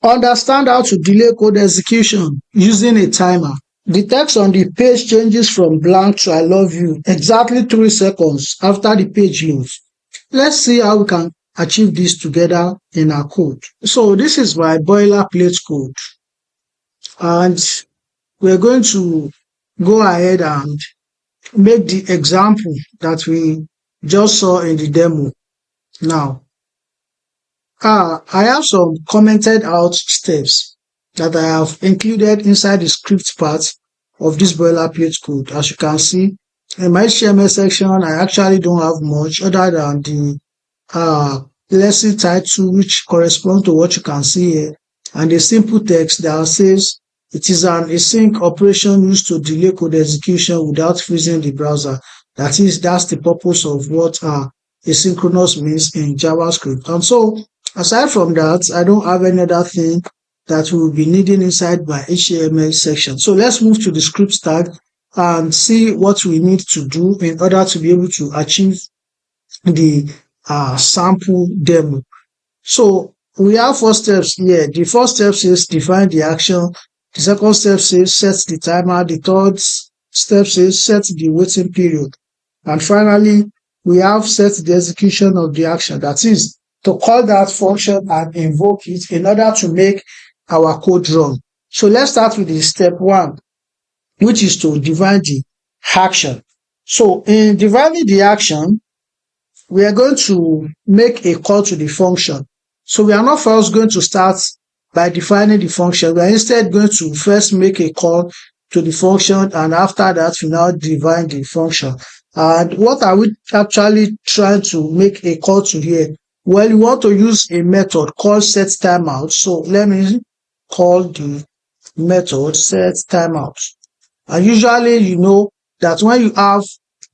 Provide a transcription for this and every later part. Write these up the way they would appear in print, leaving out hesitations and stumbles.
Understand how to delay code execution using a timer. The text on the page changes from blank to I love you exactly 3 seconds after the page loads. Let's see how we can achieve this together in our code. So this is my boilerplate code, and we're going to go ahead and make the example that we just saw in the demo. Now, I have some commented out steps that I have included inside the script part of this boilerplate code. As you can see, in my HTML section, I actually don't have much other than the lesson title, which corresponds to what you can see here, and a simple text that says it is an async operation used to delay code execution without freezing the browser. That's the purpose of what asynchronous means in JavaScript. And so, aside from that, I don't have any other thing that we will be needing inside my HTML section. So let's move to the script tag and see what we need to do in order to be able to achieve the sample demo. So we have 4 steps here. The first step says define the action. The second step says set the timer. The third step says set the waiting period. And finally, we have set the execution of the action. That is to call that function and invoke it in order to make our code run. So let's start with the step 1, which is to define the action. So in defining the action, we are going to make a call to the function. So we are not first going to start by defining the function. We are instead going to first make a call to the function, and after that, we now define the function. And what are we actually trying to make a call to here? Well, you want to use a method called SetTimeout. So let me call the method SetTimeout. And usually, you know that when you have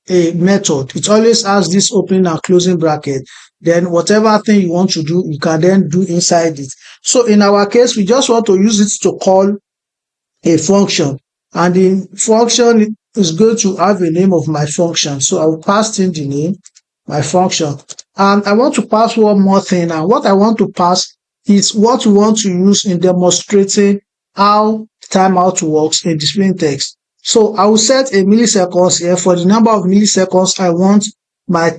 a method, it always has this opening and closing bracket. Then whatever thing you want to do, you can then do inside it. So in our case, we just want to use it to call a function, and the function is going to have a name of my function. So I will pass in the name, my function, and I want to pass one more thing. And what I want to pass is what we want to use in demonstrating how timeout works in displaying text. So I will set a milliseconds here for the number of milliseconds I want my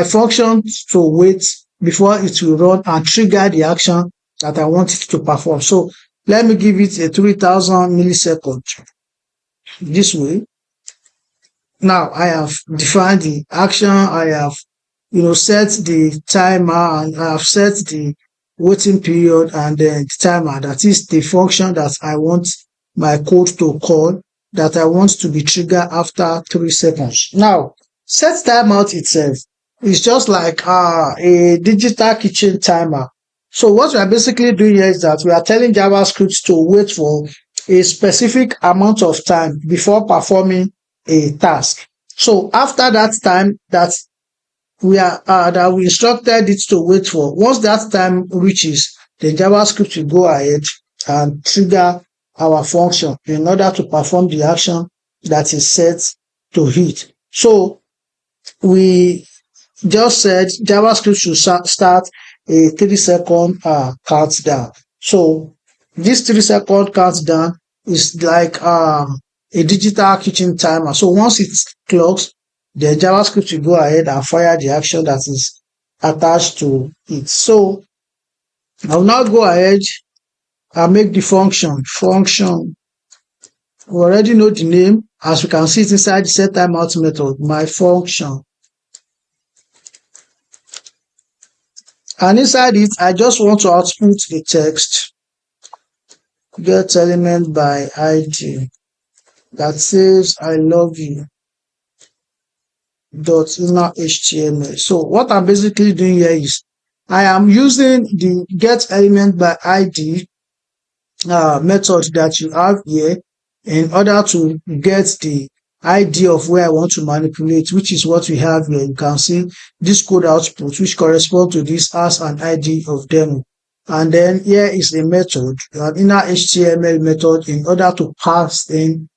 function to wait before it will run and trigger the action that I want it to perform. So let me give it a 3000 milliseconds. This way. Now I have defined the action, I have set the timer, and I have set the waiting period and then the timer. That is the function that I want my code to call, that I want to be triggered after 3 seconds. Now, SetTimeout itself is just like a digital kitchen timer. So what we are basically doing here is that we are telling JavaScript to wait for a specific amount of time before performing a task. So after that time that we instructed it to wait for, once that time reaches, the JavaScript will go ahead and trigger our function in order to perform the action that is set to hit. So we just said JavaScript should start a 3-second countdown. So this 3-second countdown is like a digital kitchen timer. So once it clocks, the JavaScript will go ahead and fire the action that is attached to it. So I'll now go ahead and make the function. We already know the name, as we can see it inside the SetTimeout method, my function. And inside it, I just want to output the text, get element by ID, that says I love you .inner HTML. So what I'm basically doing here is I am using the get element by ID method that you have here in order to get the ID of where I want to manipulate, which is what we have here. You can see this code output, which corresponds to this as an ID of demo. And then here is a method, an inner HTML method, in order to pass in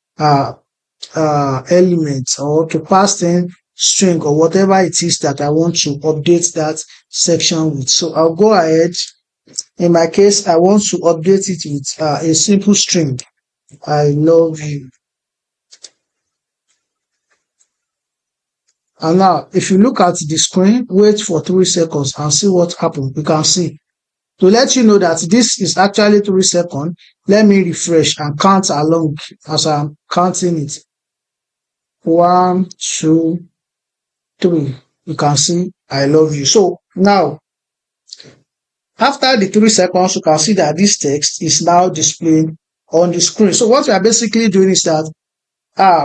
elements, or to pass in string, or whatever it is that I want to update that section with. So I'll go ahead In my case, I want to update it with a simple string. I love you. And now, if you look at the screen, wait for 3 seconds and see what happened. You can see. To let you know that this is actually 3 seconds, let me refresh and count along as I'm counting it. 1, 2, 3. You can see I love you. So now, after the 3 seconds, you can see that this text is now displayed on the screen. So what we are basically doing is that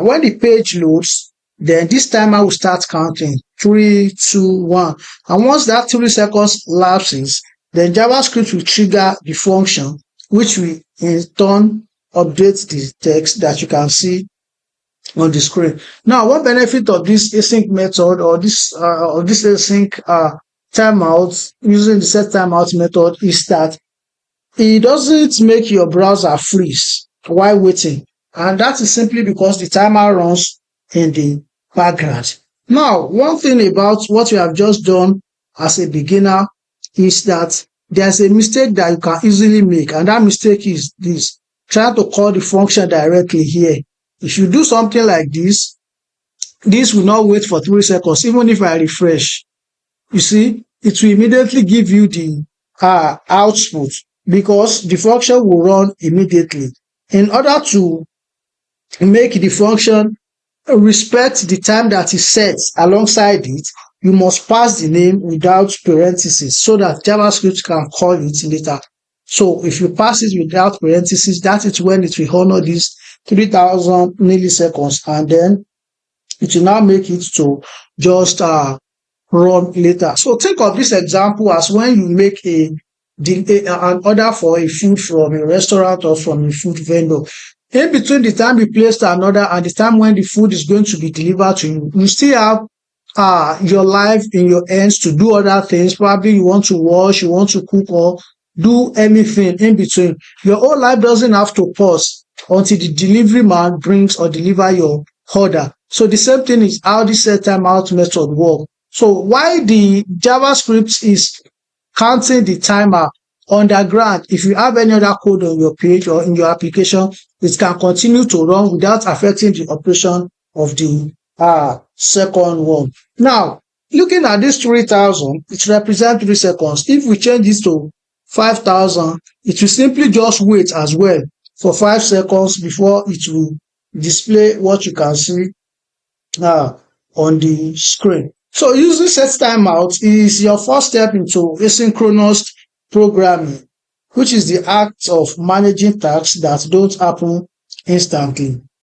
when the page loads, then this timer will start counting 3, 2, 1. And once that 3 seconds lapses, then JavaScript will trigger the function, which will in turn update the text that you can see on the screen. Now, one benefit of this async method or this async timeout using the SetTimeout method is that it doesn't make your browser freeze while waiting. And that is simply because the timer runs in the background. Now, one thing about what you have just done as a beginner is that there's a mistake that you can easily make, and that mistake is this: try to call the function directly here. If you do something like this will not wait for 3 seconds. Even if I refresh, you see, it will immediately give you the output because the function will run immediately. In order to make the function respect the time that is set alongside it, you must pass the name without parentheses so that JavaScript can call it later. So if you pass it without parentheses, that is when it will honor this 3000 milliseconds, and then it will now make it to just run later. So think of this example as when you make an order for a food from a restaurant or from a food vendor. In between the time you placed an order and the time when the food is going to be delivered to you, you still have your life in your hands to do other things. Probably you want to wash, you want to cook, or do anything in between. Your whole life doesn't have to pause until the delivery man brings or deliver your order. So the same thing is how the SetTimeout method works. So while the JavaScript is counting the timer underground, if you have any other code on your page or in your application, it can continue to run without affecting the operation of the second one. Now, looking at this 3000, it represents 3 seconds. If we change this to 5000, it will simply just wait as well for 5 seconds before it will display what you can see on the screen. So using SetTimeout is your first step into asynchronous programming, which is the act of managing tasks that don't happen instantly.